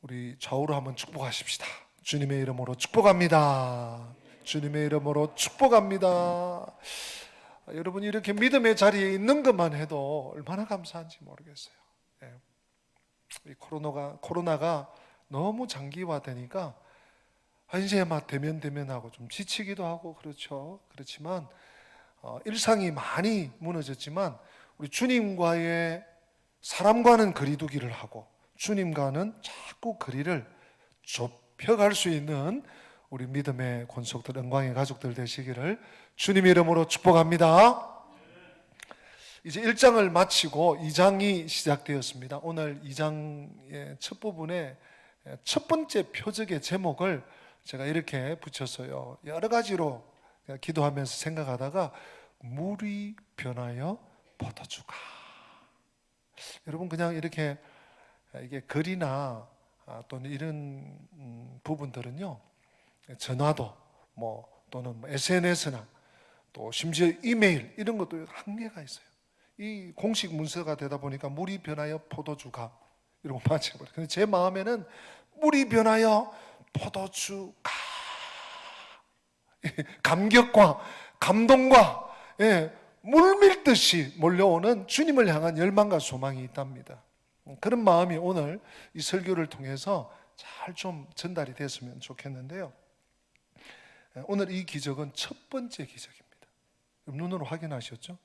우리 좌우로 한번 축복하십시다. 주님의 이름으로 축복합니다. 주님의 이름으로 축복합니다. 여러분이 이렇게 믿음의 자리에 있는 것만 해도 얼마나 감사한지 모르겠어요. 이 코로나가 너무 장기화되니까 이제 막 대면하고 좀 지치기도 하고 그렇지만 일상이 많이 무너졌지만 우리 주님과의 사람과는 거리두기를 하고 주님과는 자꾸 거리를 좁혀갈 수 있는 우리 믿음의 권속들, 영광의 가족들 되시기를 주님의 이름으로 축복합니다. 이제 1장을 마치고 2장이 시작되었습니다. 오늘 2장의 첫 부분에 첫 번째 표적의 제목을 제가 이렇게 붙였어요. 여러 가지로 기도하면서 생각하다가 물이 변하여 포도주가. 여러분 그냥 이렇게 이게 글이나 또는 이런 부분들은요, 전화도 또는 SNS나 또 심지어 이메일 이런 것도 한계가 있어요. 이 공식 문서가 되다 보니까 물이 변하여 포도주가 이러고 맞춰버려요. 근데 제 마음에는 물이 변하여 포도주가 감격과 감동과 물밀듯이 몰려오는 주님을 향한 열망과 소망이 있답니다. 그런 마음이 오늘 이 설교를 통해서 잘 좀 전달이 됐으면 좋겠는데요. 오늘 이 기적은 첫 번째 기적입니다. 눈으로 확인하셨죠?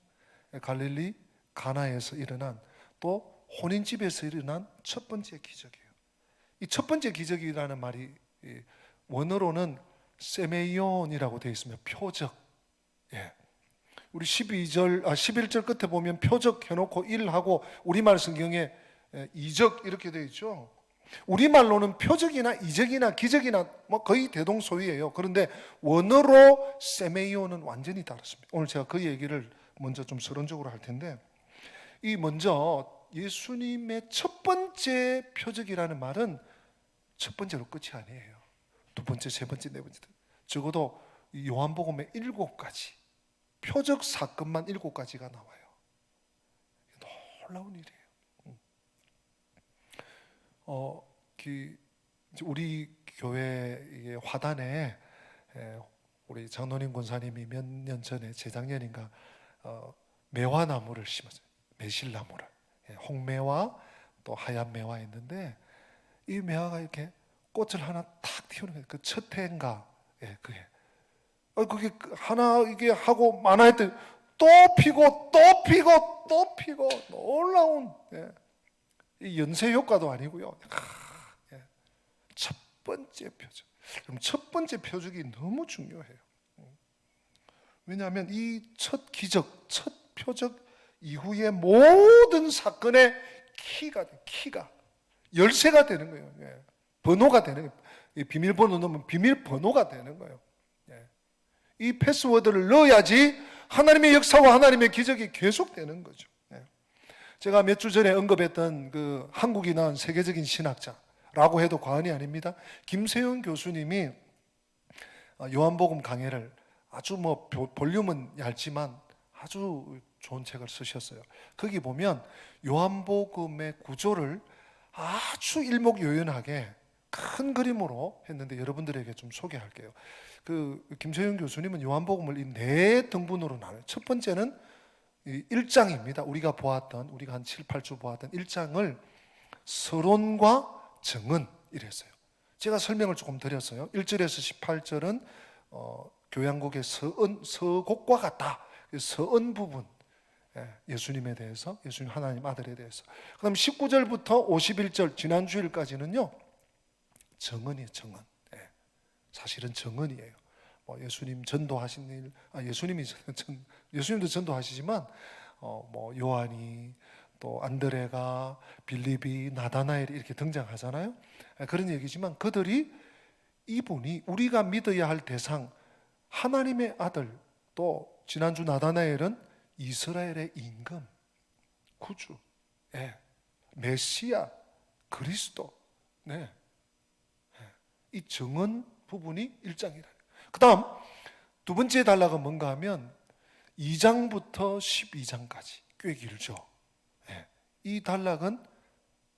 갈릴리 가나에서 일어난 또 혼인집에서 일어난 첫 번째 기적이에요. 이 첫 번째 기적이라는 말이 원어로는 세메이온이라고 되어 있습니다. 표적. 우리 11절 끝에 보면 표적 해놓고 일하고 우리말 성경에 이적 이렇게 되어 있죠. 우리말로는 표적이나 이적이나 기적이나 거의 대동소이예요. 그런데 원어로 세메이온은 완전히 다릅니다. 오늘 제가 그 얘기를 먼저 좀 서론적으로 할 텐데, 이 먼저 예수님의 첫 번째 표적이라는 말은 첫 번째로 끝이 아니에요. 두 번째, 세 번째, 네 번째, 적어도 요한복음의 7가지 표적 사건만 7가지가 나와요. 놀라운 일이에요. 우리 교회 화단에 우리 장로님 권사님이 몇 년 전에 재작년인가 매화나무를 심었어요. 매실나무를. 홍매화 또 하얀 매화 있는데 이 매화가 이렇게 꽃을 하나 탁 틔우는 거예요. 그 첫 해인가 그게 하나 이게 하고 많아했더니 또 피고 또 피고 또 피고 놀라운 이 연쇄 효과도 아니고요. 첫 번째 표적. 그럼 첫 번째 표적이 너무 중요해요. 왜냐하면 이 첫 기적, 첫 표적 이후의 모든 사건의 키가 열쇠가 되는 거예요. 번호가 되는 거예요. 비밀번호 넣으면 비밀번호가 되는 거예요. 이 패스워드를 넣어야지 하나님의 역사와 하나님의 기적이 계속되는 거죠. 제가 몇 주 전에 언급했던 그 한국이 낳은 세계적인 신학자라고 해도 과언이 아닙니다. 김세윤 교수님이 요한복음 강해를 아주 볼륨은 얇지만 아주 좋은 책을 쓰셨어요. 거기 보면 요한복음의 구조를 아주 일목요연하게 큰 그림으로 했는데 여러분들에게 좀 소개할게요. 그 김세윤 교수님은 요한복음을 이 4등분으로 나눠요. 첫 번째는 1장입니다. 우리가 한 7, 8주 보았던 1장을 서론과 정언 이랬어요. 제가 설명을 조금 드렸어요. 1절에서 18절은 교양곡의 서곡과 같다. 서언 부분, 예수님에 대해서, 예수님 하나님 아들에 대해서. 그 다음 19절부터 51절 지난주일까지는요 정언이에요. 정언. 사실은 정언이에요. 예수님 전도하신 일, 예수님도 전도하시지만 요한이 또 안드레가 빌립이 나다나엘이 이렇게 등장하잖아요. 그런 얘기지만 그들이 이분이 우리가 믿어야 할 대상 하나님의 아들, 또 지난주 나다나엘은 이스라엘의 임금, 구주, 메시아, 그리스도. 이 정언 부분이 1장이라. 그 다음 두 번째 단락은 뭔가 하면 2장부터 12장까지 꽤 길죠. 이 단락은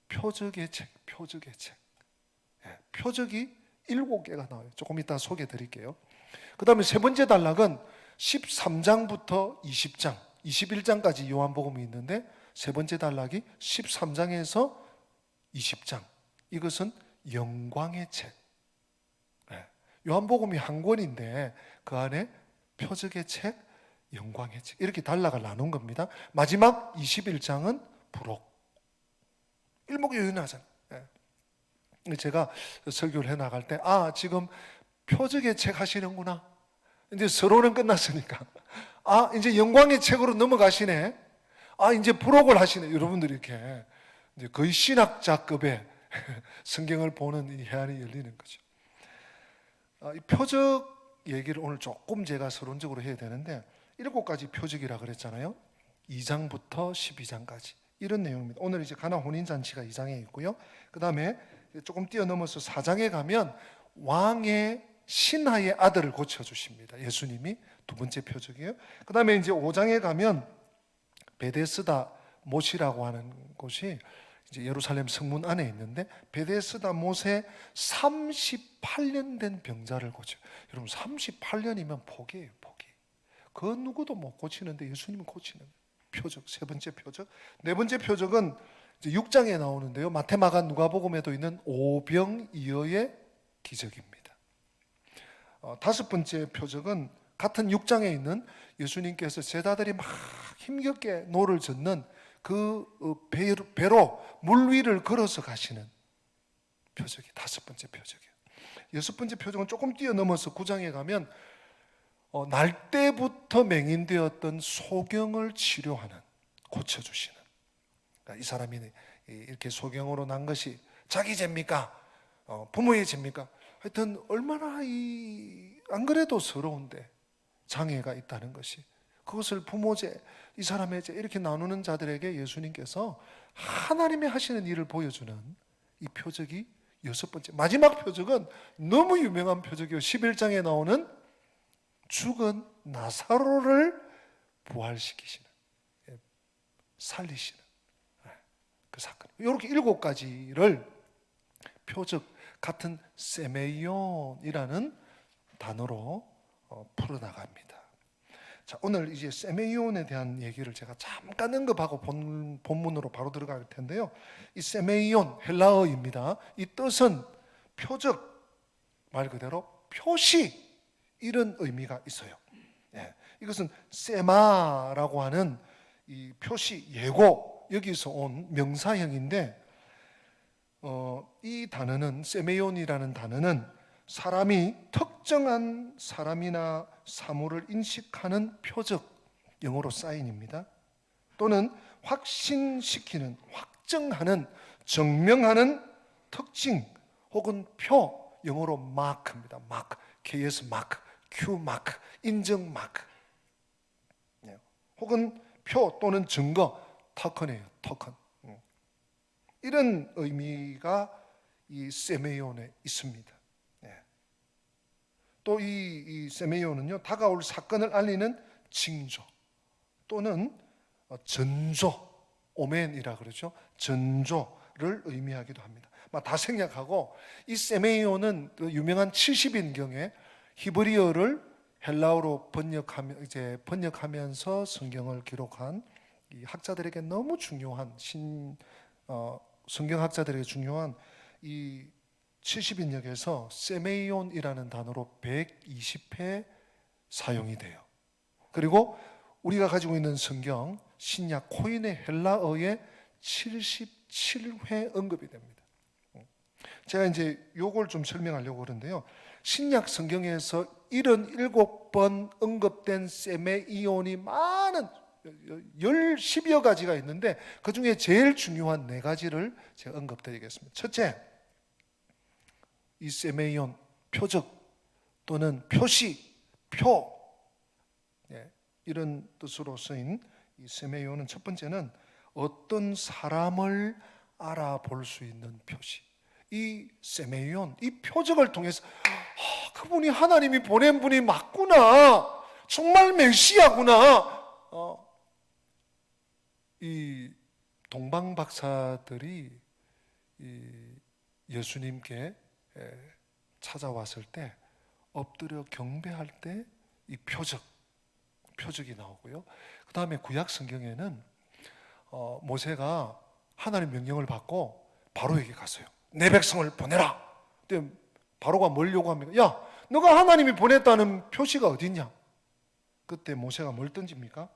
표적의 책. 표적이 7개가 나와요. 조금 이따 소개해 드릴게요. 그 다음에 세 번째 단락은 13장부터 20장, 21장까지 요한복음이 있는데 세 번째 단락이 13장에서 20장. 이것은 영광의 책. 요한복음이 한 권인데 그 안에 표적의 책, 영광의 책 이렇게 단락을 나눈 겁니다. 마지막 21장은 부록. 일목요연하잖아요. 제가 설교를 해나갈 때 지금 표적의 책 하시는구나. 이제 서론은 끝났으니까 이제 영광의 책으로 넘어가시네. 이제 부록을 하시네. 여러분들이 이렇게 이제 거의 신학자급의 성경을 보는 이 해안이 열리는 거죠. 이 표적 얘기를 오늘 조금 제가 서론적으로 해야 되는데 7가지 표적이라 그랬잖아요. 2장부터 12장까지 이런 내용입니다. 오늘 이제 가나 혼인잔치가 2장에 있고요. 그 다음에 조금 뛰어넘어서 4장에 가면 왕의 신하의 아들을 고쳐주십니다. 예수님이 두 번째 표적이에요. 그 다음에 이제 5장에 가면 베데스다 못이라고 하는 곳이 이제 예루살렘 성문 안에 있는데 베데스다 못에 38년 된 병자를 고쳐. 여러분 38년이면 포기예요, 포기. 그 누구도 못 고치는데 예수님은 고치는 표적. 세 번째 표적. 네 번째 표적은 이제 6장에 나오는데요. 마태, 마가, 누가복음에도 있는 오병이어의 기적입니다. 다섯 번째 표적은 같은 6장에 있는 예수님께서 제자들이 막 힘겹게 노를 젓는 그 배로 물 위를 걸어서 가시는 표적이 다섯 번째 표적이에요. 여섯 번째 표적은 조금 뛰어넘어서 9장에 가면 날 때부터 맹인되었던 소경을 치료하는, 고쳐주시는. 그러니까 이 사람이 이렇게 소경으로 난 것이 자기 죄입니까? 부모의 죄입니까? 하여튼 얼마나 안 그래도 서러운데 장애가 있다는 것이, 그것을 부모죄, 이 사람의 죄 이렇게 나누는 자들에게 예수님께서 하나님의 하시는 일을 보여주는 이 표적이 여섯 번째. 마지막 표적은 너무 유명한 표적이요, 11장에 나오는 죽은 나사로를 부활시키시는, 살리시는 그 사건. 이렇게 7가지를 표적, 같은 세메이온이라는 단어로 풀어나갑니다. 자, 오늘 이제 세메이온에 대한 얘기를 제가 잠깐 언급하고 본문으로 바로 들어갈 텐데요. 이 세메이온 헬라어입니다. 이 뜻은 표적, 말 그대로 표시, 이런 의미가 있어요. 이것은 세마라고 하는 이 표시, 예고, 여기서 온 명사형인데 이 단어는, 세메이온이라는 단어는 사람이 특정한 사람이나 사물을 인식하는 표적, 영어로 사인입니다. 또는 확신시키는, 확정하는, 증명하는 특징 혹은 표, 영어로 마크입니다. 마크, KS 마크, Q 마크, 인증 마크. 혹은 표 또는 증거, 토큰이에요. 토큰. 이런 의미가 이 세메이온에 있습니다. 또 이 세메이온은요, 다가올 사건을 알리는 징조 또는 전조, 오멘이라 그러죠. 전조를 의미하기도 합니다. 다 생략하고, 이 세메이온은 유명한 70인경에 히브리어를 헬라어로 번역하면서 성경을 기록한 이 학자들에게 너무 중요한 성경학자들에게 중요한 이 70인역에서 세메이온이라는 단어로 120회 사용이 돼요. 그리고 우리가 가지고 있는 성경 신약 코인의 헬라어에 77회 언급이 됩니다. 제가 이제 요걸 좀 설명하려고 그러는데요. 신약 성경에서 77번 언급된 세메이온이 많은 10여 가지가 있는데 그 중에 제일 중요한 4가지를 제가 언급드리겠습니다. 첫째, 이 세메이온, 표적 또는 표시, 표, 이런 뜻으로 쓰인 이 세메이온은, 첫 번째는 어떤 사람을 알아볼 수 있는 표시. 이 세메이온, 이 표적을 통해서 그분이 하나님이 보낸 분이 맞구나, 정말 메시아구나. 이 동방 박사들이 이 예수님께 찾아왔을 때 엎드려 경배할 때 이 표적이 나오고요. 그 다음에 구약 성경에는 모세가 하나님 명령을 받고 바로에게 갔어요. 내 백성을 보내라. 근데 바로가 뭘 요구합니까? 야, 너가 하나님이 보냈다는 표시가 어딨냐? 그때 모세가 뭘 던집니까?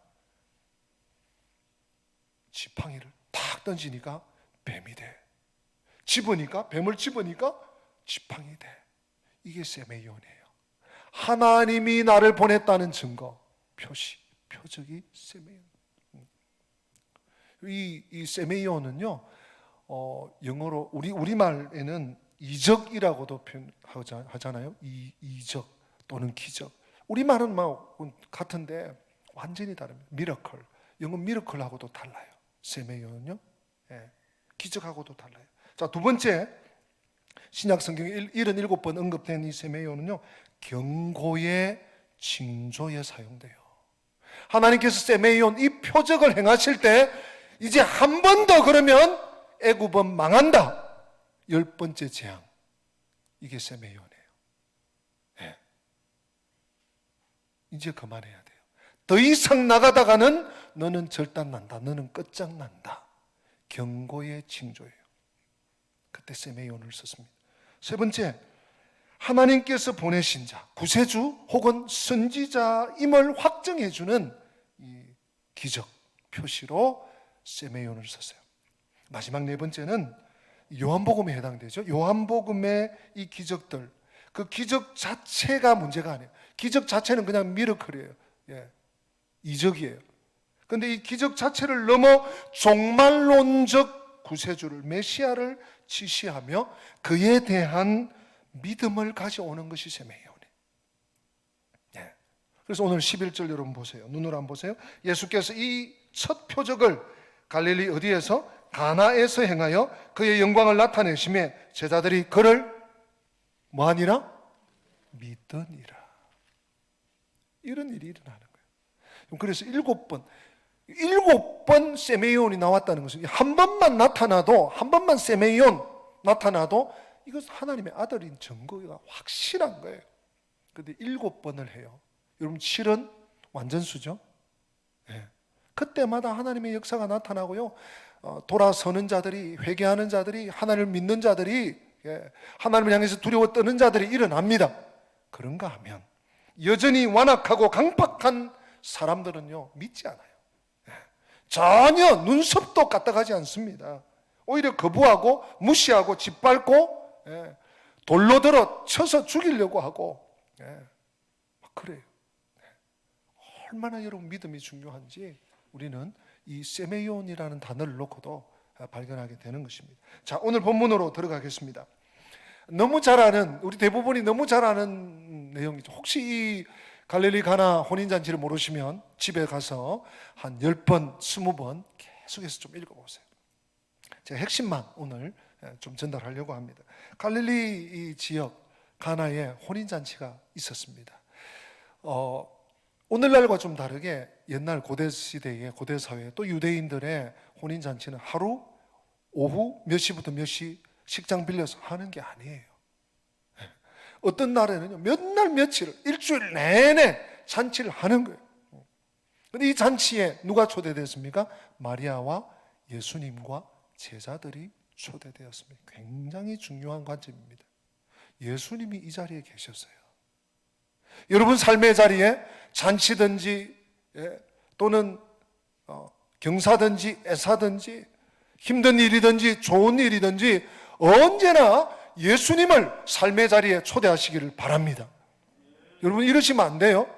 지팡이를 탁 던지니까 뱀이 돼. 뱀을 집으니까 지팡이 돼. 이게 세메이온이에요. 하나님이 나를 보냈다는 증거, 표적이 세메이온. 이 세메이온은요, 영어로 우리말에는 이적이라고도 표현하잖아요. 이적 또는 기적. 우리말은 같은데 완전히 다릅니다. 미러클. 영어 미러클하고도 달라요. 세메이온은요, 기적하고도 달라요. 자, 두 번째, 신약 성경에 77번 언급된 이 세메이온은요, 경고의 징조에 사용돼요. 하나님께서 세메이온 이 표적을 행하실 때 이제 한 번 더 그러면 애굽은 망한다. 10번째 재앙. 이게 세메이온이에요. 이제 그만해야 돼요. 더 이상 나가다가는 너는 절단난다. 너는 끝장난다. 경고의 징조예요. 그때 세메이온을 썼습니다. 세 번째, 하나님께서 보내신 자, 구세주 혹은 선지자임을 확정해주는 이 기적, 표시로 세메이온을 썼어요. 마지막 네 번째는 요한복음에 해당되죠. 요한복음의 이 기적들, 그 기적 자체가 문제가 아니에요. 기적 자체는 그냥 미러클이에요. 이적이에요. 그런데 이 기적 자체를 넘어 종말론적 구세주를, 메시아를 지시하며 그에 대한 믿음을 가져오는 것이 세메이온이에요. 그래서 오늘 11절 여러분 보세요. 눈으로 한번 보세요. 예수께서 이 첫 표적을 갈릴리 어디에서? 가나에서 행하여 그의 영광을 나타내심에 제자들이 그를 뭐하니라? 믿으니라. 이런 일이 일어나는 거예요. 그래서 7번 세메이온이 나왔다는 것은 한 번만 나타나도, 한 번만 세메이온 나타나도 이것은 하나님의 아들인 증거가 확실한 거예요. 그런데 7번을 해요. 여러분 7은 완전수죠. 그때마다 하나님의 역사가 나타나고요. 돌아서는 자들이, 회개하는 자들이, 하나님을 믿는 자들이, 하나님을 향해서 두려워 떠는 자들이 일어납니다. 그런가 하면 여전히 완악하고 강팍한 사람들은요, 믿지 않아요. 전혀 눈썹도 까딱하지 않습니다. 오히려 거부하고 무시하고 짓밟고 돌로 들어 쳐서 죽이려고 하고 그래요. 얼마나 여러분 믿음이 중요한지 우리는 이 세메이온이라는 단어를 놓고도 발견하게 되는 것입니다. 자, 오늘 본문으로 들어가겠습니다. 너무 잘 아는, 우리 대부분이 너무 잘 아는 내용이죠. 혹시 이 갈릴리 가나 혼인잔치를 모르시면 집에 가서 한 10번, 20번 계속해서 좀 읽어보세요. 제가 핵심만 오늘 좀 전달하려고 합니다. 갈릴리 이 지역 가나에 혼인잔치가 있었습니다. 오늘날과 좀 다르게 옛날 고대 시대의 고대 사회 또 유대인들의 혼인잔치는 하루 오후 몇 시부터 몇 시 식장 빌려서 하는 게 아니에요. 어떤 날에는요, 몇 날 며칠을 일주일 내내 잔치를 하는 거예요. 그런데 이 잔치에 누가 초대됐습니까? 마리아와 예수님과 제자들이 초대되었습니다. 굉장히 중요한 관점입니다. 예수님이 이 자리에 계셨어요. 여러분 삶의 자리에 잔치든지 또는 경사든지 애사든지 힘든 일이든지 좋은 일이든지 언제나 예수님을 삶의 자리에 초대하시기를 바랍니다. 여러분 이러시면 안 돼요.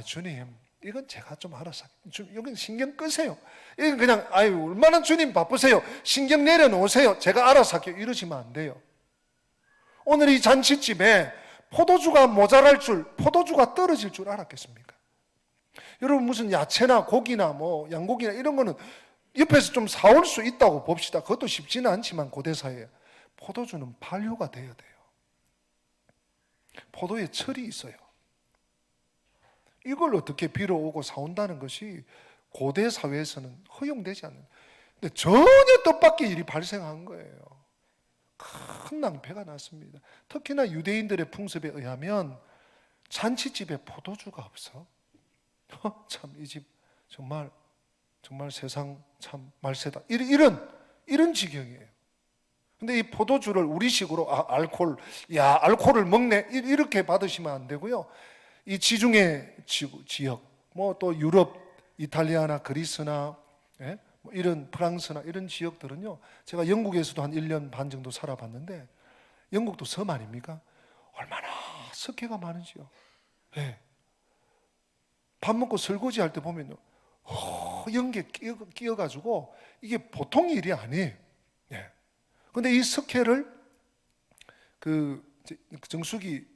주님, 이건 제가 좀 알아서 여기 신경 끄세요. 이건 그냥 얼마나 주님 바쁘세요. 신경 내려놓으세요. 제가 알아서 할게요. 이러시면 안 돼요. 오늘 이 잔치집에 포도주가 모자랄 줄, 포도주가 떨어질 줄 알았겠습니까? 여러분 무슨 야채나 고기나 뭐 양고기나 이런 거는 옆에서 좀 사올 수 있다고 봅시다. 그것도 쉽지는 않지만 고대사회에 포도주는 발효가 돼야 돼요. 포도에 철이 있어요. 이걸 어떻게 빌어오고 사온다는 것이 고대 사회에서는 허용되지 않는. 근데 전혀 뜻밖의 일이 발생한 거예요. 큰 낭패가 났습니다. 특히나 유대인들의 풍습에 의하면 잔치집에 포도주가 없어. 참 이 집 정말 세상 참 말세다. 이런 지경이에요. 근데 이 포도주를 우리식으로 알코올을 먹네 이렇게 받으시면 안 되고요. 이 지중해 지역, 뭐 또 유럽, 이탈리아나 그리스나 뭐 이런 프랑스나 이런 지역들은요. 제가 영국에서도 한 1년 반 정도 살아봤는데 영국도 섬 아닙니까? 얼마나 석회가 많은지요. 예. 밥 먹고 설거지 할 때 보면요. 연기에 끼어가지고 이게 보통 일이 아니에요. 예. 근데 이 석회를 그 정수기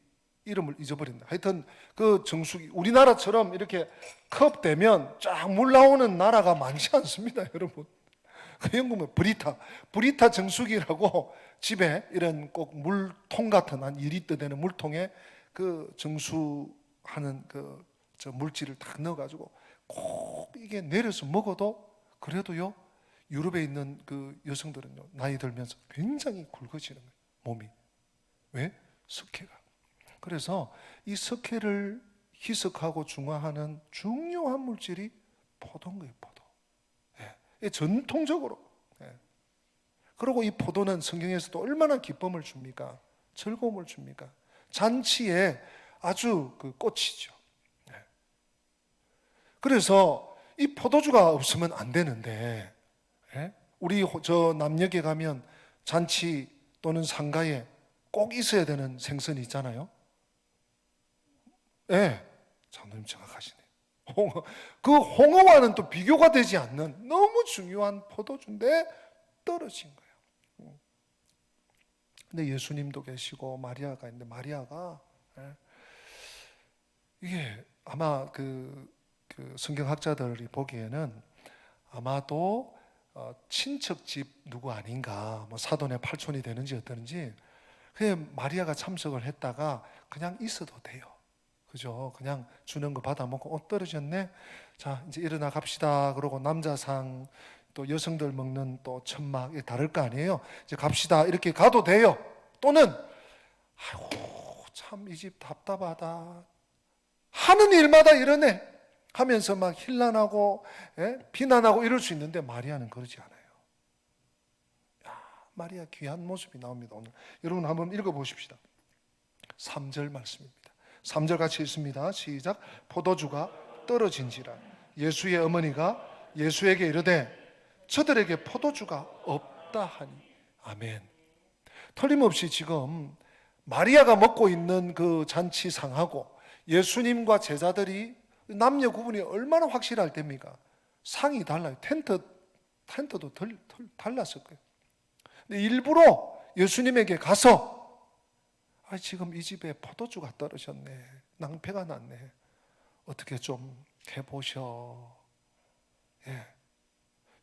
이름을 잊어버린다. 하여튼 그 정수기 우리나라처럼 이렇게 컵 되면 쫙 물 나오는 나라가 많지 않습니다, 여러분. 그 영국은 브리타 정수기라고 집에 이런 꼭 물통 같은 한 2리터 되는 물통에 그 정수하는 저 물질을 딱 넣어가지고 꼭 이게 내려서 먹어도 그래도요 유럽에 있는 그 여성들은요 나이 들면서 굉장히 굵어지는 거예요, 몸이. 왜? 석회가. 그래서 이 석회를 희석하고 중화하는 중요한 물질이 포도인 거예요, 포도. 예. 전통적으로. 예. 그리고 이 포도는 성경에서도 얼마나 기쁨을 줍니까? 즐거움을 줍니까? 잔치에 아주 그 꽃이죠. 예. 그래서 이 포도주가 없으면 안 되는데, 예? 우리 저 남녘에 가면 잔치 또는 상가에 꼭 있어야 되는 생선이 있잖아요. 예, 장로님 정확하시네요. 그 홍어와는 또 비교가 되지 않는 너무 중요한 포도주인데 떨어진 거예요. 근데 예수님도 계시고 마리아가 있는데 마리아가 이게 아마 그 성경학자들이 보기에는 아마도 친척집 누구 아닌가, 뭐 사돈의 팔촌이 되는지 어떠는지, 그냥 마리아가 참석을 했다가 그냥 있어도 돼요. 그죠? 그냥 주는 거 받아 먹고 떨어졌네. 자 이제 일어나 갑시다. 그러고 남자상 또 여성들 먹는 또 천막 다를 거 아니에요. 이제 갑시다 이렇게 가도 돼요. 또는 아이고 참 이 집 답답하다. 하는 일마다 이러네 하면서 막 힐난하고 비난하고 이럴 수 있는데 마리아는 그러지 않아요. 야, 마리아 귀한 모습이 나옵니다. 오늘 여러분 한번 읽어보십시다. 3절 말씀입니다. 3절 같이 읽습니다. 시작. 포도주가 떨어진지라 예수의 어머니가 예수에게 이르되 저들에게 포도주가 없다 하니. 아멘. 틀림없이 지금 마리아가 먹고 있는 그 잔치상하고 예수님과 제자들이 남녀 구분이 얼마나 확실할 때입니까? 상이 달라요. 텐트도 달랐을 거예요. 근데 일부러 예수님에게 가서 지금 이 집에 포도주가 떨어졌네. 낭패가 났네. 어떻게 좀 해보셔. 예.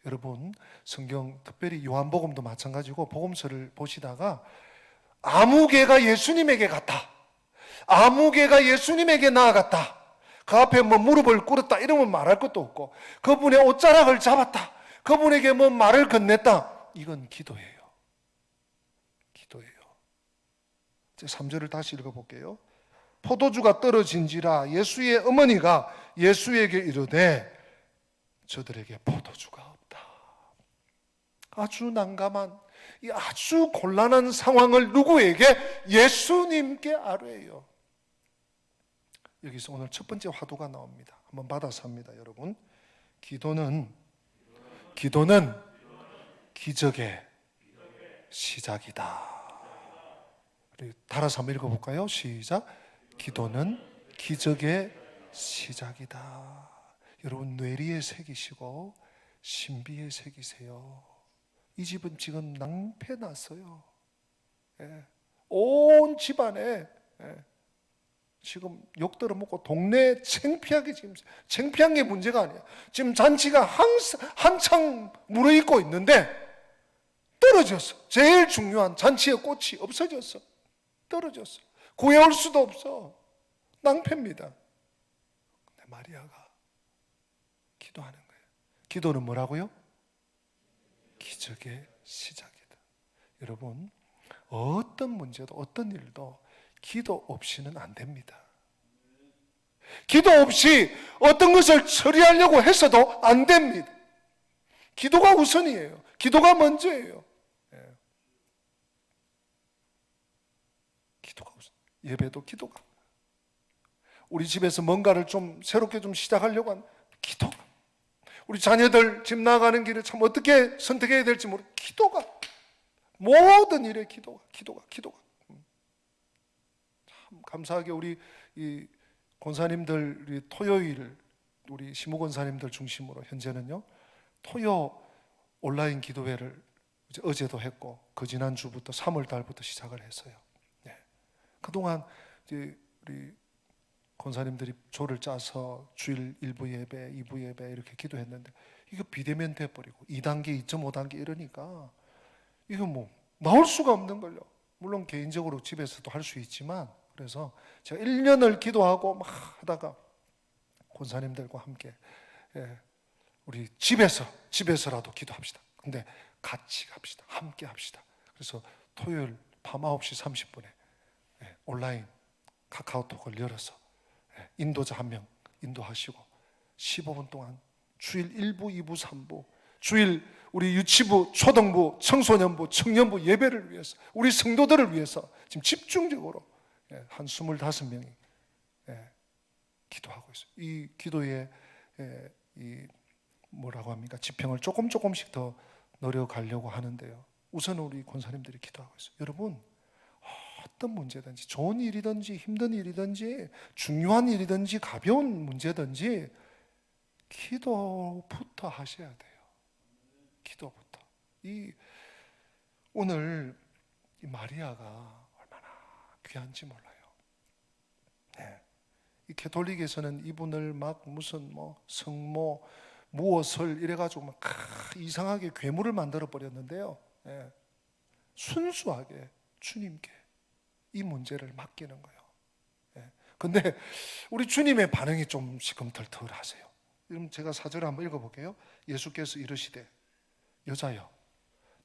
여러분 성경 특별히 요한복음도 마찬가지고 복음서를 보시다가 아무 개가 예수님에게 갔다. 아무 개가 예수님에게 나아갔다. 그 앞에 뭐 무릎을 꿇었다 이러면 말할 것도 없고 그분의 옷자락을 잡았다. 그분에게 뭐 말을 건넸다. 이건 기도예요. 기도예요. 3절을 다시 읽어볼게요. 포도주가 떨어진지라 예수의 어머니가 예수에게 이르되 저들에게 포도주가 없다. 아주 난감한 이 아주 곤란한 상황을 누구에게? 예수님께 아뢰요. 여기서 오늘 첫 번째 화두가 나옵니다. 한번 받아서 합니다, 여러분. 기도는 기적의 시작이다. 따라서 한번 읽어볼까요? 시작. 기도는 기적의 시작이다. 여러분 뇌리에 새기시고 신비에 새기세요. 이 집은 지금 낭패 났어요. 온 집안에 지금 욕 들어먹고 동네 창피하게 지금 창피한 게 문제가 아니야. 지금 잔치가 한창 무르익고 있는데 떨어졌어. 제일 중요한 잔치의 꽃이 없어졌어. 떨어졌어. 구해올 수도 없어. 낭패입니다. 근데 마리아가 기도하는 거예요. 기도는 뭐라고요? 기적의 시작이다. 여러분 어떤 문제도 어떤 일도 기도 없이는 안 됩니다. 기도 없이 어떤 것을 처리하려고 해서도 안 됩니다. 기도가 우선이에요. 기도가 먼저예요. 기도가 우선. 예배도 기도가. 우리 집에서 뭔가를 좀 새롭게 좀 시작하려고 하는 기도가. 우리 자녀들 집 나가는 길을 참 어떻게 선택해야 될지 모르고 기도가. 모든 일에 기도가. 참 감사하게 우리 이 권사님들 우리 토요일 우리 시무 권사님들 중심으로 현재는요 토요 온라인 기도회를 이제 어제도 했고 그 지난 주부터 3월 달부터 시작을 했어요. 네. 그동안 이제 우리 권사님들이 조를 짜서 주일 1부 예배, 2부 예배 이렇게 기도했는데 이거 비대면 돼버리고 2단계, 2.5단계 이러니까 이거 뭐 나올 수가 없는 걸요. 물론 개인적으로 집에서도 할 수 있지만 그래서 제가 1년을 기도하고 막 하다가 권사님들과 함께 우리 집에서라도 기도합시다. 근데 같이 갑시다. 함께 합시다. 그래서 토요일 밤 9시 30분에 온라인 카카오톡을 열어서 인도자 한 명 인도하시고 15분 동안 주일 1부, 2부, 3부 주일 우리 유치부, 초등부, 청소년부, 청년부 예배를 위해서 우리 성도들을 위해서 지금 집중적으로 한 25명이 기도하고 있어요. 이 기도에 이 뭐라고 합니까? 지평을 조금씩 더 노려가려고 하는데요. 우선 우리 권사님들이 기도하고 있어요. 여러분 어떤 문제든지 좋은 일이든지 힘든 일이든지 중요한 일이든지 가벼운 문제든지 기도부터 하셔야 돼요. 기도부터. 오늘 이 마리아가 얼마나 귀한지 몰라요. 네. 이 캐톨릭에서는 이분을 막 무슨 뭐 성모 무엇을 이래가지고 막 이상하게 괴물을 만들어 버렸는데요. 네. 순수하게 주님께 이 문제를 맡기는 거예요. 근데 우리 주님의 반응이 좀 시금털털하세요. 그럼 제가 사절을 한번 읽어볼게요. 예수께서 이르시되 여자여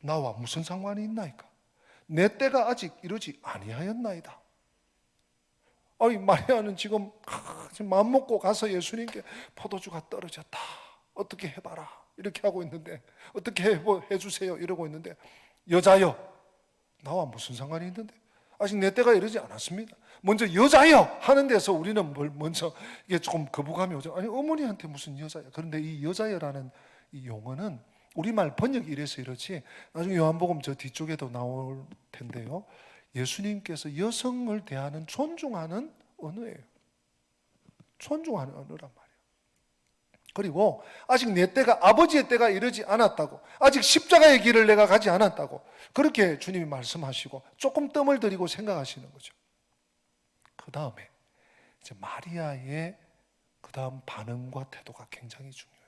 나와 무슨 상관이 있나이까? 내 때가 아직 이르지 아니하였나이다. 아니 마리아는 지금 마음 먹고 가서 예수님께 포도주가 떨어졌다. 어떻게 해봐라 이렇게 하고 있는데 어떻게 해주세요 이러고 있는데 여자여 나와 무슨 상관이 있는데 아직 내 때가 이르지 않았습니다. 먼저 여자여 하는 데서 우리는 먼저 이게 조금 거부감이 오죠. 아니 어머니한테 무슨 여자여. 그런데 이 여자여라는 이 용어는 우리말 번역이 이래서 이렇지 나중에 요한복음 저 뒤쪽에도 나올 텐데요. 예수님께서 여성을 대하는 존중하는 언어예요. 존중하는 언어란 말이에요. 그리고 아직 내 때가 아버지의 때가 이르지 않았다고 아직 십자가의 길을 내가 가지 않았다고 그렇게 주님이 말씀하시고 조금 뜸을 들이고 생각하시는 거죠. 그 다음에 이제 마리아의 그 다음 반응과 태도가 굉장히 중요해요.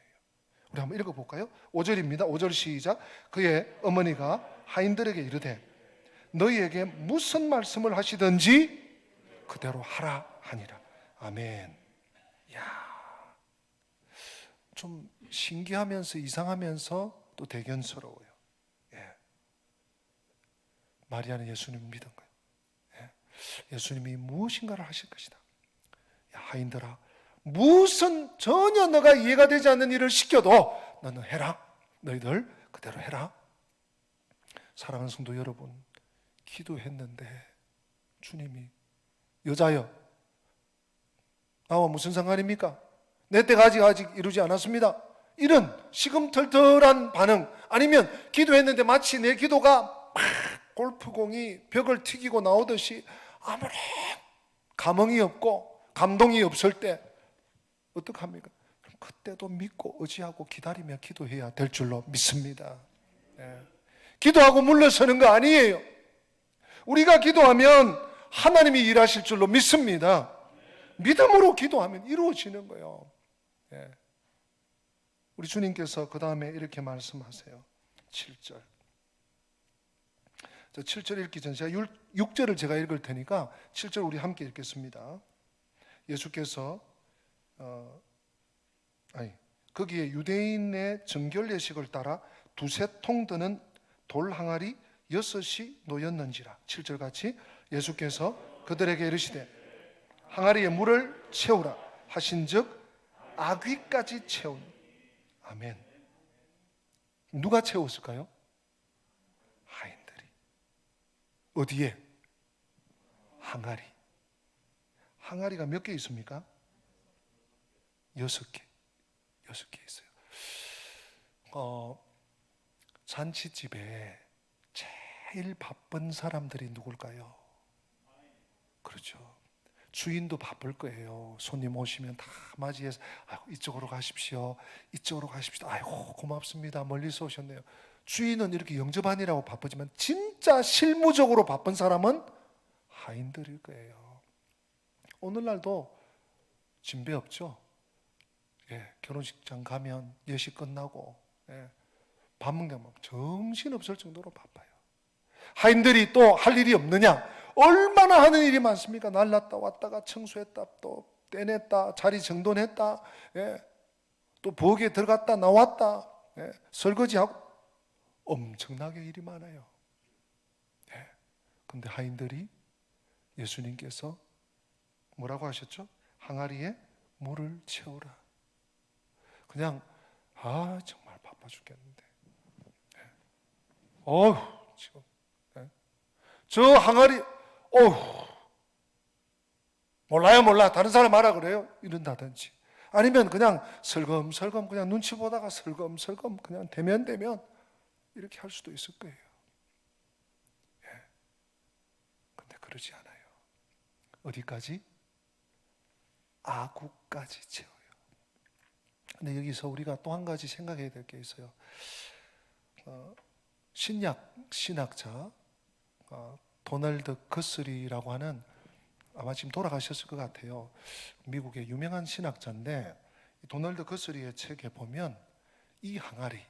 우리 한번 읽어볼까요? 5절입니다. 5절 시작. 그의 어머니가 하인들에게 이르되 너희에게 무슨 말씀을 하시든지 그대로 하라 하니라. 아멘. 야, 좀 신기하면서 이상하면서 또 대견스러워요. 마리아는 예수님을 믿은 거예요. 예수님이 무엇인가를 하실 것이다. 야, 하인들아, 무슨 전혀 너가 이해가 되지 않는 일을 시켜도 너는 해라. 너희들 그대로 해라. 사랑하는 성도 여러분, 기도했는데 주님이 여자여 나와 무슨 상관입니까? 내 때가 아직 이루지 않았습니다. 이런 시금털털한 반응 아니면 기도했는데 마치 내 기도가 골프공이 벽을 튀기고 나오듯이 아무런 감흥이 없고 감동이 없을 때 어떡합니까? 그때도 믿고 의지하고 기다리며 기도해야 될 줄로 믿습니다. 기도하고 물러서는 거 아니에요. 우리가 기도하면 하나님이 일하실 줄로 믿습니다. 믿음으로 기도하면 이루어지는 거예요. 우리 주님께서 그 다음에 이렇게 말씀하세요. 7절. 7절 읽기 전에 제가 6절을 제가 읽을 테니까 7절 우리 함께 읽겠습니다. 예수께서 거기에 유대인의 정결 예식을 따라 두세 통 드는 돌 항아리 여섯이 놓였는지라. 7절 같이 예수께서 그들에게 이르시되 항아리에 물을 채우라 하신즉 아귀까지 채운. 아멘. 누가 채웠을까요? 하인들이. 어디에? 항아리. 항아리가 몇 개 있습니까? 6개. 6개 있어요. 잔치집에 제일 바쁜 사람들이 누굴까요? 그렇죠. 주인도 바쁠 거예요. 손님 오시면 다 맞이해서 아이고, 이쪽으로 가십시오. 이쪽으로 가십시오. 아이고 고맙습니다. 멀리서 오셨네요. 주인은 이렇게 영접하느라고 바쁘지만 진짜 실무적으로 바쁜 사람은 하인들일 거예요. 오늘날도 진배 없죠. 결혼식장 가면 예식 끝나고 밥 먹는 거 정신없을 정도로 바빠요. 하인들이 또 할 일이 없느냐? 얼마나 하는 일이 많습니까? 날랐다 왔다가 청소했다 또 떼냈다 자리 정돈했다 또 부엌에 들어갔다 나왔다 설거지하고 엄청나게 일이 많아요. 그런데 하인들이 예수님께서 뭐라고 하셨죠? 항아리에 물을 채우라. 그냥 정말 바빠 죽겠는데 지금 저 항아리 몰라 다른 사람 알아 그래요? 이런다든지 아니면 그냥 설검설검 그냥 눈치 보다가 설검설검 그냥 되면 이렇게 할 수도 있을 거예요. 근데 그러지 않아요. 어디까지? 아구까지 채워요. 근데 여기서 우리가 또 한 가지 생각해야 될 게 있어요. 신학자 도널드 거스리라고 하는 아마 지금 돌아가셨을 것 같아요. 미국의 유명한 신학자인데 도널드 거스리의 책에 보면 이 항아리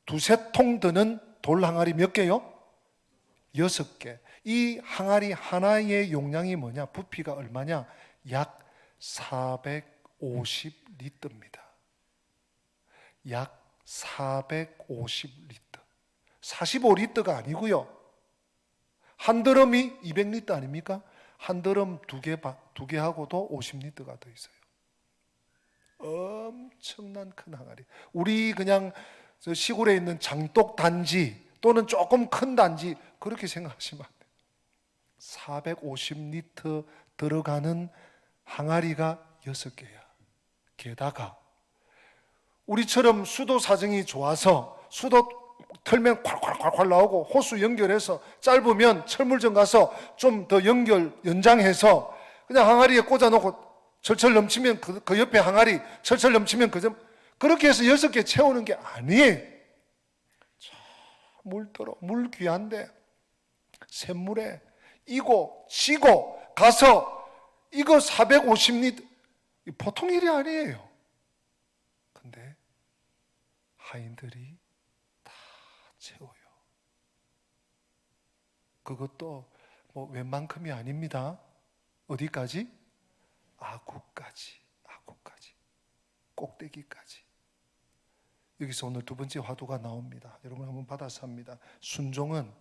두세 통 드는 돌 항아리 몇 개요? 6개. 이 항아리 하나의 용량이 뭐냐? 부피가 얼마냐? 약 450리터입니다. 약 450리터. 45리터가 아니고요. 한 드럼이 200리터 아닙니까? 한 드럼 두 개하고도 50리터가 더 있어요. 엄청난 큰 항아리. 우리 그냥 시골에 있는 장독 단지 또는 조금 큰 단지 그렇게 생각하시면 안 돼요. 450리터 들어가는 항아리가 6개야. 게다가 우리처럼 수도 사정이 좋아서 수도 털면 콸콸콸콸 나오고 호수 연결해서 짧으면 철물점 가서 좀 더 연장해서 그냥 항아리에 꽂아놓고 철철 넘치면 그 옆에 항아리 철철 넘치면 그렇게 해서 6개 채우는 게 아니에요. 물 귀한데 샘물에 이고 지고 가서 이거 450리터 보통 일이 아니에요. 근데 하인들이 다 채워요. 그것도 뭐 웬만큼이 아닙니다. 어디까지? 아구까지 꼭대기까지. 여기서 오늘 두 번째 화두가 나옵니다. 여러분 한번 받아서 합니다. 순종은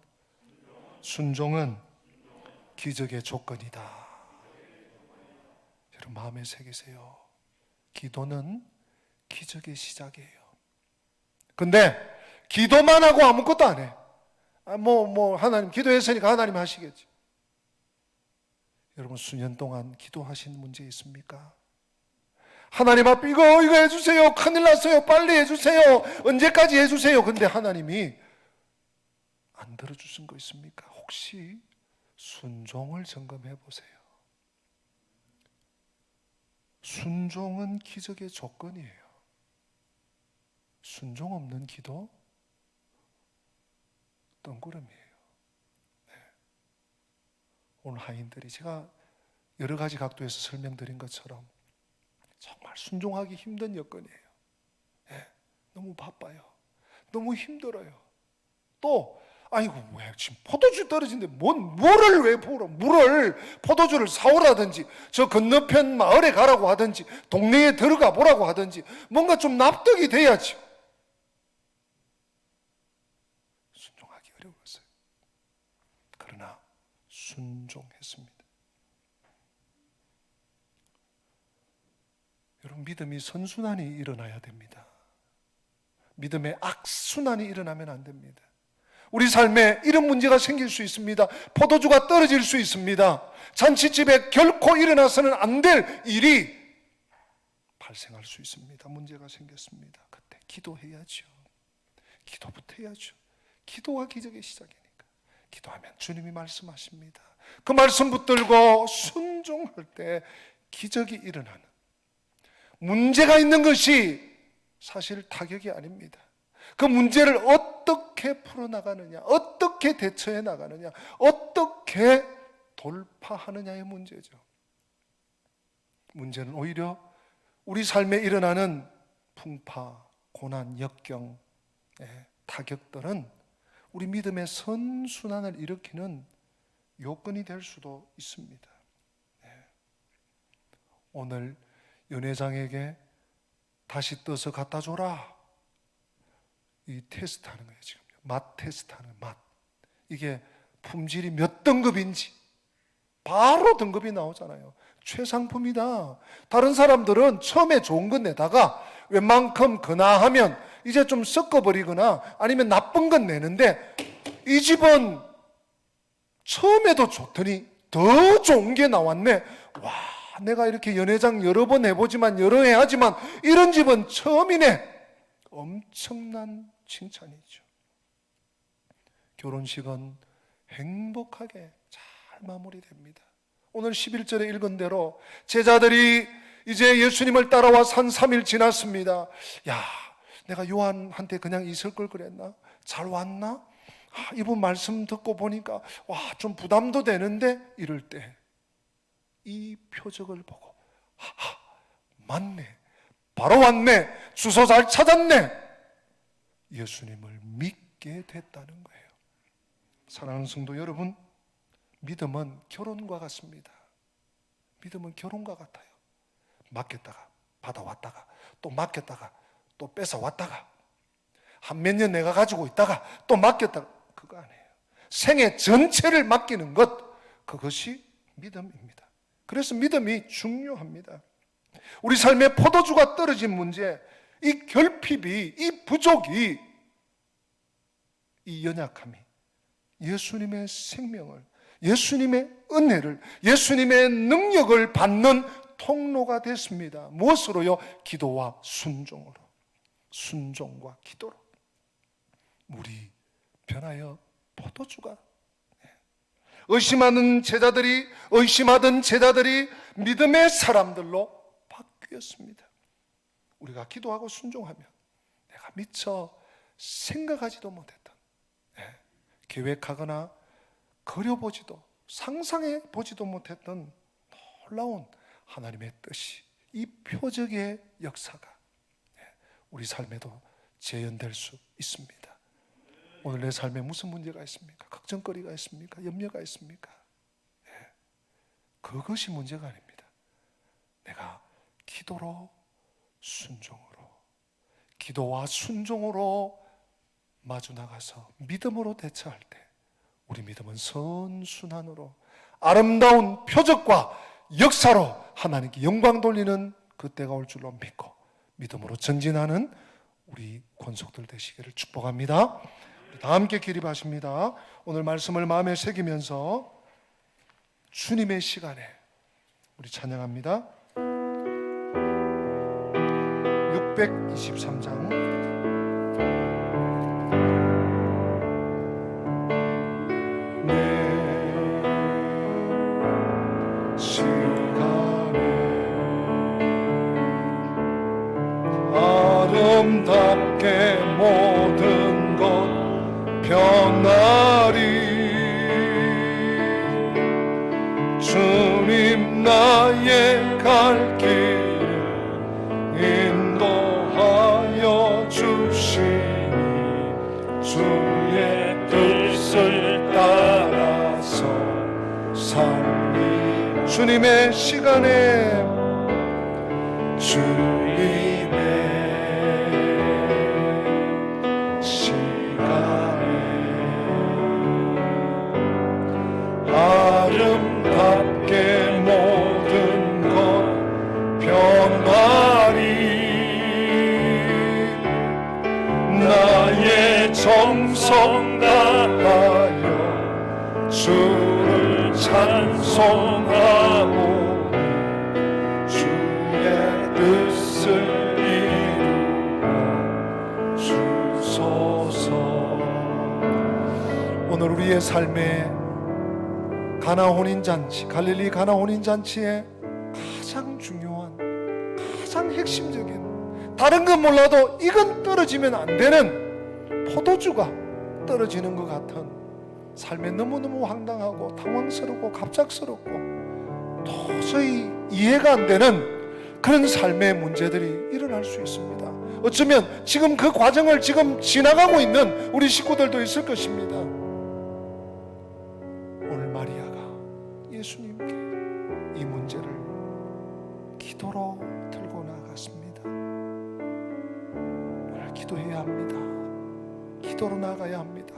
기적의 조건이다. 여러분 마음에 새기세요. 기도는 기적의 시작이에요. 근데 기도만 하고 아무것도 안 해. 하나님 기도했으니까 하나님 하시겠지. 여러분 수년 동안 기도하신 문제 있습니까? 하나님 앞에 이거 해주세요. 큰일 났어요. 빨리 해주세요. 언제까지 해주세요. 근데 하나님이 안 들어주신 거 있습니까? 혹시 순종을 점검해 보세요. 순종은 기적의 조건이에요. 순종 없는 기도 뜬구름이에요. 오늘 하인들이 제가 여러 가지 각도에서 설명드린 것처럼 정말 순종하기 힘든 여건이에요. 너무 바빠요. 너무 힘들어요. 또 아이고 왜 지금 포도주 떨어진데 물을 왜 부으러 포도주를 사오라든지 저 건너편 마을에 가라고 하든지 동네에 들어가 보라고 하든지 뭔가 좀 납득이 돼야지. 순종하기 어려웠어요. 순종했습니다. 여러분, 믿음이 선순환이 일어나야 됩니다. 믿음의 악순환이 일어나면 안 됩니다. 우리 삶에 이런 문제가 생길 수 있습니다. 포도주가 떨어질 수 있습니다. 잔치집에 결코 일어나서는 안 될 일이 발생할 수 있습니다. 문제가 생겼습니다. 그때 기도해야죠. 기도부터 해야죠. 기도가 기적의 시작이니까. 기도하면 주님이 말씀하십니다. 그 말씀 붙들고 순종할 때 기적이 일어나는, 문제가 있는 것이 사실 타격이 아닙니다. 그 문제를 어떻게 풀어나가느냐, 어떻게 대처해 나가느냐, 어떻게 돌파하느냐의 문제죠. 문제는 오히려 우리 삶에 일어나는 풍파, 고난, 역경, 타격들은 우리 믿음의 선순환을 일으키는 요건이 될 수도 있습니다. 오늘 연회장에게 다시 떠서 갖다 줘라, 이 테스트 하는 거예요. 지금 맛 테스트 하는 거예요. 맛. 이게 품질이 몇 등급인지 바로 등급이 나오잖아요. 최상품이다. 다른 사람들은 처음에 좋은 건 내다가 웬만큼 근하하면 이제 좀 섞어버리거나 아니면 나쁜 건 내는데, 이 집은 처음에도 좋더니 더 좋은 게 나왔네. 와, 내가 이렇게 연회장 여러 번 해보지만, 여러 해 하지만 이런 집은 처음이네. 엄청난 칭찬이죠. 결혼식은 행복하게 잘 마무리됩니다. 오늘 11절에 읽은 대로 제자들이 이제 예수님을 따라와 산 3일 지났습니다. 야, 내가 요한한테 그냥 있을 걸 그랬나? 잘 왔나? 이분 말씀 듣고 보니까 와, 좀 부담도 되는데, 이럴 때 이 표적을 보고 맞네, 바로 왔네, 주소 잘 찾았네, 예수님을 믿게 됐다는 거예요. 사랑하는 성도 여러분, 믿음은 결혼과 같습니다. 믿음은 결혼과 같아요. 맡겼다가 받아왔다가 또 맡겼다가 또 뺏어왔다가 한 몇 년 내가 가지고 있다가 또 맡겼다가, 그거 아니에요. 생애 전체를 맡기는 것, 그것이 믿음입니다. 그래서 믿음이 중요합니다. 우리 삶의 포도주가 떨어진 문제, 이 결핍이, 이 부족이, 이 연약함이 예수님의 생명을, 예수님의 은혜를, 예수님의 능력을 받는 통로가 됐습니다. 무엇으로요? 기도와 순종으로. 순종과 기도로 물이 변하여 포도주가, 의심하던 제자들이 믿음의 사람들로 바뀌었습니다. 우리가 기도하고 순종하면 내가 미처 생각하지도 못했던, 계획하거나 그려보지도 상상해보지도 못했던 놀라운 하나님의 뜻이, 이 표적의 역사가 우리 삶에도 재현될 수 있습니다. 오늘 내 삶에 무슨 문제가 있습니까? 걱정거리가 있습니까? 염려가 있습니까? 그것이 문제가 아닙니다. 내가 기도로, 순종으로, 기도와 순종으로 마주 나가서 믿음으로 대처할 때 우리 믿음은 선순환으로 아름다운 표적과 역사로 하나님께 영광 돌리는 그때가 올 줄로 믿고 믿음으로 전진하는 우리 권속들 되시기를 축복합니다. 다 함께 기립하십니다. 오늘 말씀을 마음에 새기면서 주님의 시간에 우리 찬양합니다. 623장 아름답게 모든 것 변하리. 주님 나의 갈 길을 인도하여 주시니 주의 뜻을 따라서 살리. 주님의 시간에 성가하여 주를 찬송하오 주의 뜻을 이루어 주소서. 오늘 우리의 삶에 가나 혼인잔치, 갈릴리 가나 혼인잔치에 가장 중요한, 가장 핵심적인, 다른 건 몰라도 이건 떨어지면 안 되는 포도주가 떨어지는 것 같은 삶에 너무너무 황당하고 당황스럽고 갑작스럽고 도저히 이해가 안 되는 그런 삶의 문제들이 일어날 수 있습니다. 어쩌면 지금 그 과정을 지금 지나가고 있는 우리 식구들도 있을 것입니다. 오늘 마리아가 예수님께 이 문제를 기도로 들고 나갔습니다. 오늘 기도해야 합니다. 기도로 나가야 합니다.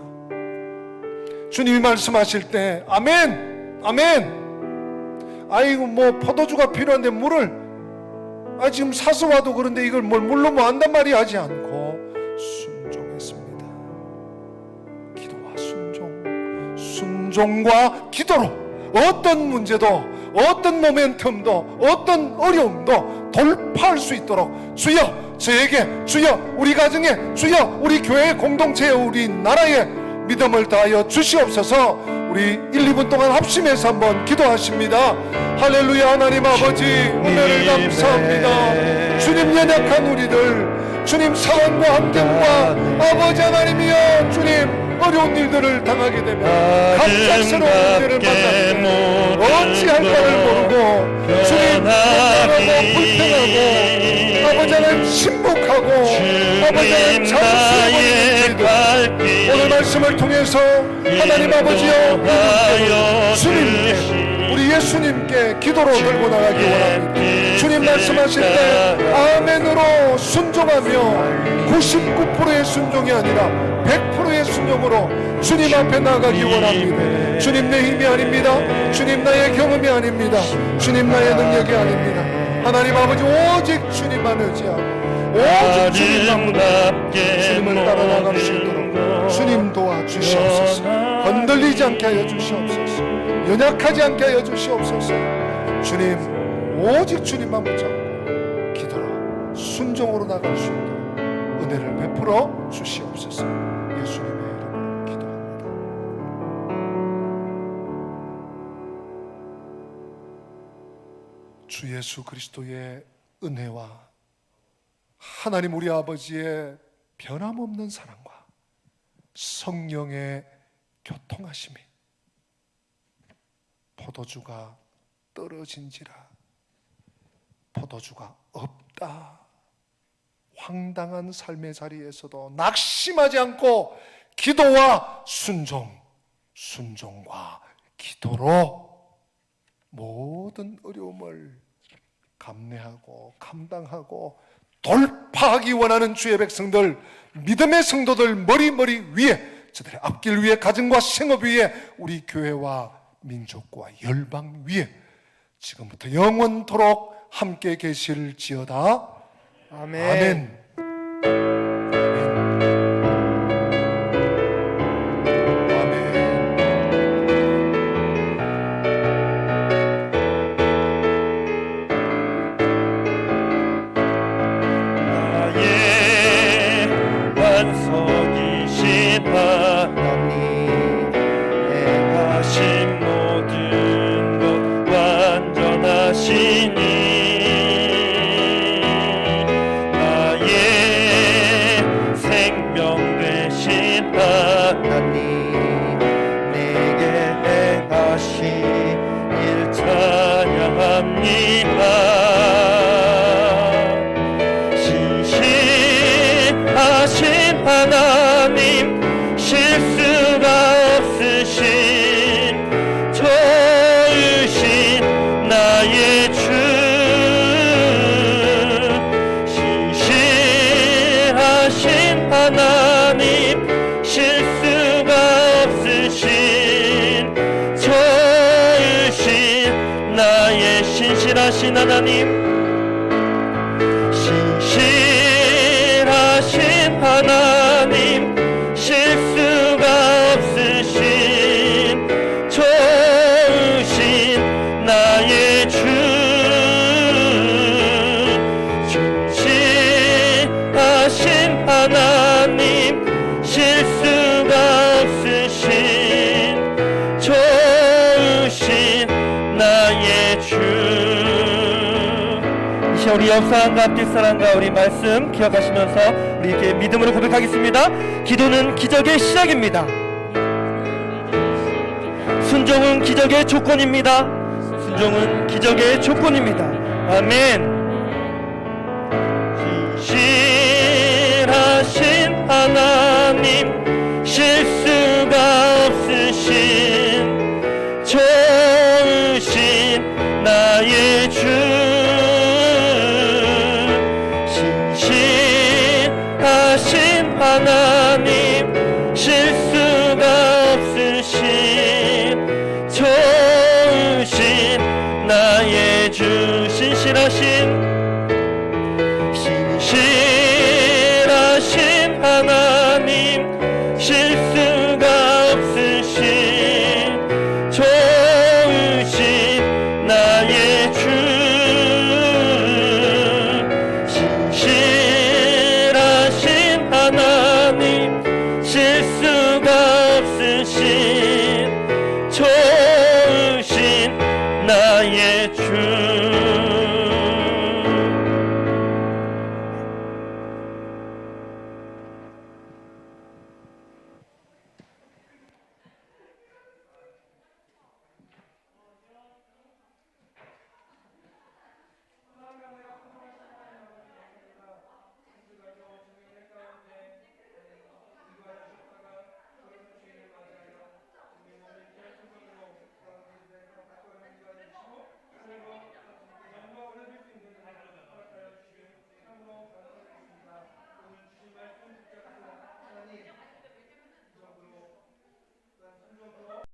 주님이 말씀하실 때 아멘, 아멘. 아이고 뭐 포도주가 필요한데 물을 지금 사서 와도 그런데 이걸 뭘 물로 뭐 한단 말이 하지 않고 순종했습니다. 기도와 순종과 기도로 어떤 문제도, 어떤 모멘텀도, 어떤 어려움도 돌파할 수 있도록 주여 저에게, 주여 우리 가정에, 주여 우리 교회 공동체에, 우리 나라에 믿음을 다하여 주시옵소서. 우리 1, 2분 동안 합심해서 한번 기도하십니다. 할렐루야. 하나님 아버지 은혜를 감사합니다. 주님 연약한 우리들, 주님 상황과 환경과 아버지 하나님이여 주님 어려운 일들을 당하게 되면 갑작스러운 일들을 만나면 어찌할까를 모르고 주님 불안하고 불평하고 아버지 하나님 침묵하고 아버지 하나님 잠수해버리는 저희들 오늘 말씀을 통해서 하나님 아버지여 주님께, 우리 예수님께 기도로 들고 나가기 원합니다. 주님 말씀하실 때 아멘으로 순종하며 99%의 순종이 아니라 100%의 순종으로 주님 앞에 나가기 원합니다. 주님 내 힘이 아닙니다. 주님 나의 경험이 아닙니다. 주님 나의 능력이 아닙니다. 하나님 아버지 오직 주님만 의지하고 오직 주님만 붙들고 주님을 따라 나갈 수 있도록 주님 도와주시옵소서. 흔들리지 않게 하여 주시옵소서. 연약하지 않게 하여 주시옵소서. 주님 오직 주님만 붙잡고 기도로 순종으로 나갈 수 있도록 은혜를 베풀어 주시옵소서. 예수님의 이름으로 기도합니다. 주 예수 그리스도의 은혜와 하나님 우리 아버지의 변함없는 사랑과 성령의 교통하심이 포도주가 떨어진지라 포도주가 없다 황당한 삶의 자리에서도 낙심하지 않고 기도와 순종과 기도로 모든 어려움을 감내하고 감당하고 돌파하기 원하는 주의 백성들, 믿음의 성도들 머리 위에, 저들의 앞길 위에, 가정과 생업 위에, 우리 교회와 민족과 열방 위에 지금부터 영원토록 함께 계실지어다. 아멘. 아멘. 하나님 실수가 없으신 좋으신 나의 주 신실하신 하나님 실수가 없으신 좋으신 나의 신실하신 하나님 신실하신 하나님 실수 나의 주. 이 시간 우리 옆사람과 앞뒤 사람과 우리 말씀 기억하시면서 우리 이렇게 믿음으로 고백하겠습니다. 기도는 기적의 시작입니다. 순종은 기적의 조건입니다. 순종은 기적의 조건입니다. 아멘. 신실하신 하나님, 실수가 없으신 좋으신 나의 주. 신실하신 하나님, 실수가 없으신 좋으신 나의 주. 신실하신 하나님, 실수가 없으신 좋으신 나의 주. 신실하신 하나님, 실수가 없으신 좋으신 나의 주.